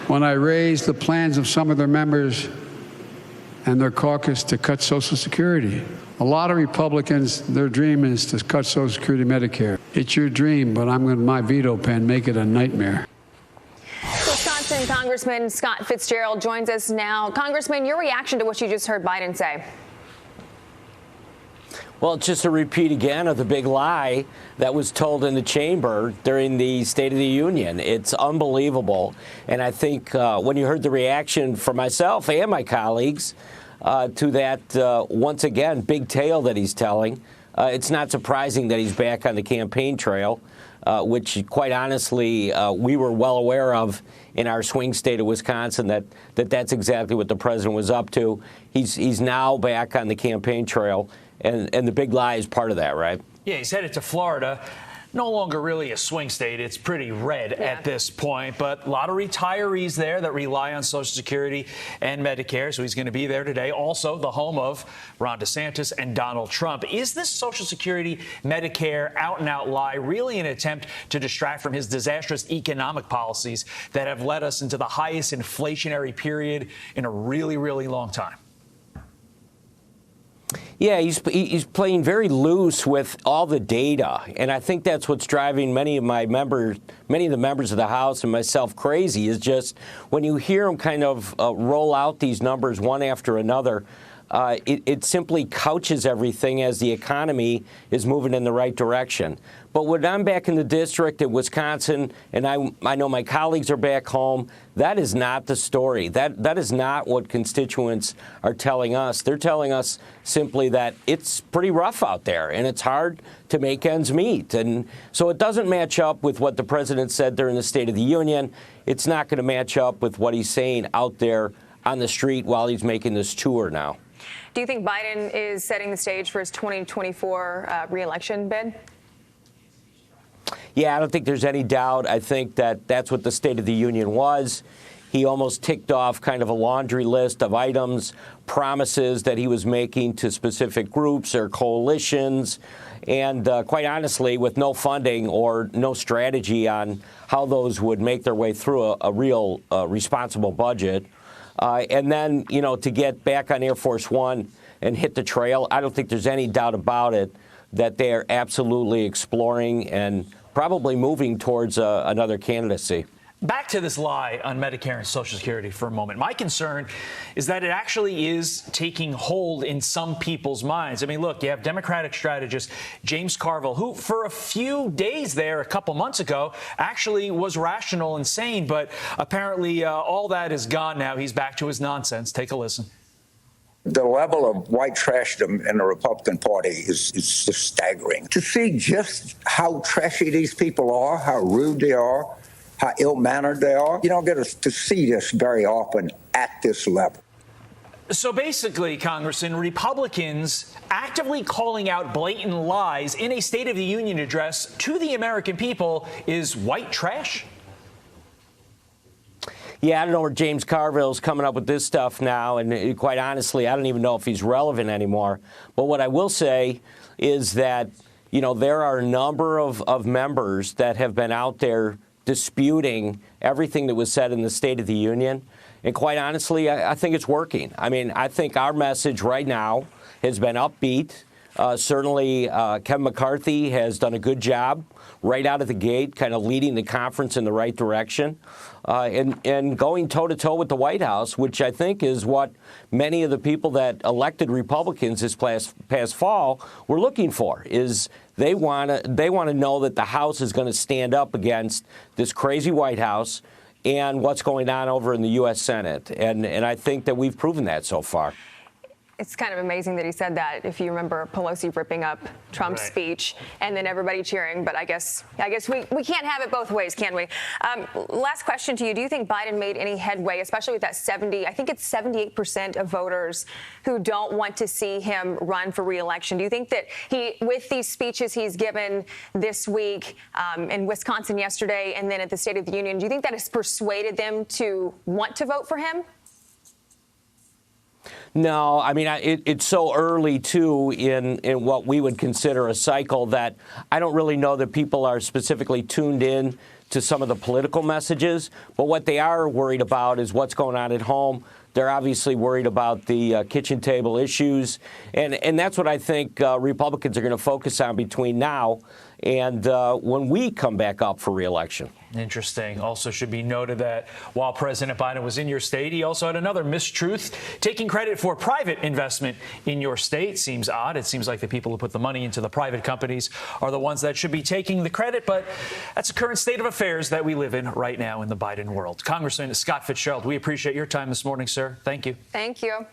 when I raised the plans of some of their members and their caucus to cut Social Security. A lot of Republicans, their dream is to cut Social Security, Medicare. It's your dream, but I'm going to, my veto pen, make it a nightmare. Wisconsin Congressman Scott Fitzgerald joins us now. Congressman, your reaction to what you just heard Biden say? Well, it's just a repeat again of the big lie that was told in the chamber during the State of the Union. It's unbelievable. And I think when you heard the reaction from myself and my colleagues to that, once again, big tale that he's telling, it's not surprising that he's back on the campaign trail, which, quite honestly, we were well aware of in our swing state of Wisconsin, that's exactly what the president was up to. He's now back on the campaign trail. And the big lie is part of that, right? Yeah, he's headed to Florida. No longer really a swing state. It's pretty red at this point, but a lot of retirees there that rely on Social Security and Medicare. So he's going to be there today. Also, the home of Ron DeSantis and Donald Trump. Is this Social Security, Medicare out-and-out lie really an attempt to distract from his disastrous economic policies that have led us into the highest inflationary period in a really, really long time? Yeah, he's playing very loose with all the data, and I think that's what's driving many of the members of the House and myself crazy. Is just when you hear him kind of roll out these numbers one after another, it simply couches everything as the economy is moving in the right direction. But when I'm back in the district in Wisconsin, and I know my colleagues are back home, that is not the story. That is not what constituents are telling us. They're telling us simply that it's pretty rough out there, and it's hard to make ends meet. And so it doesn't match up with what the president said during the State of the Union. It's not going to match up with what he's saying out there on the street while he's making this tour now. Do you think Biden is setting the stage for his 2024 reelection bid? Yeah, I don't think there's any doubt. I think that's what the State of the Union was. He almost ticked off kind of a laundry list of items, promises that he was making to specific groups or coalitions, and quite honestly, with no funding or no strategy on how those would make their way through a real responsible budget. And then, to get back on Air Force One and hit the trail, I don't think there's any doubt about it that they are absolutely exploring and probably moving towards another candidacy. Back to this lie on Medicare and Social Security for a moment. My concern is that it actually is taking hold in some people's minds. I mean, look, you have Democratic strategist James Carville, who for a few days there, a couple months ago, actually was rational and sane. But apparently all that is gone now. He's back to his nonsense. Take a listen. The level of white trashdom in the Republican Party is just staggering. To see just how trashy these people are, how rude they are, how ill-mannered they are, you don't get to see this very often at this level. So basically, Congressman, Republicans actively calling out blatant lies in a State of the Union address to the American people is white trash? Yeah, I don't know where James Carville's coming up with this stuff now, and quite honestly, I don't even know if he's relevant anymore. But what I will say is that, there are a number of members that have been out there disputing everything that was said in the State of the Union. And quite honestly, I think it's working. I mean, I think our message right now has been upbeat. Certainly, Kevin McCarthy has done a good job right out of the gate, kind of leading the conference in the right direction and going toe-to-toe with the White House, which I think is what many of the people that elected Republicans this past fall were looking for, is they want to know that the House is going to stand up against this crazy White House and what's going on over in the U.S. Senate. And I think that we've proven that so far. It's kind of amazing that he said that, if you remember Pelosi ripping up Trump's speech and then everybody cheering. But I guess we can't have it both ways, can we? Last question to you. Do you think Biden made any headway, especially with that 78% of voters who don't want to see him run for re-election? Do you think that with these speeches he's given this week in Wisconsin yesterday and then at the State of the Union, do you think that has persuaded them to want to vote for him? No, I mean, it's so early, too, in what we would consider a cycle that I don't really know that people are specifically tuned in to some of the political messages. But what they are worried about is what's going on at home. They're obviously worried about the kitchen table issues. And that's what I think Republicans are going to focus on between now and when we come back up for re-election. Interesting. Also should be noted that while President Biden was in your state, he also had another mistruth. Taking credit for private investment in your state seems odd. It seems like the people who put the money into the private companies are the ones that should be taking the credit. But that's the current state of affairs that we live in right now in the Biden world. Congressman Scott Fitzgerald, we appreciate your time this morning, sir. Thank you. Thank you.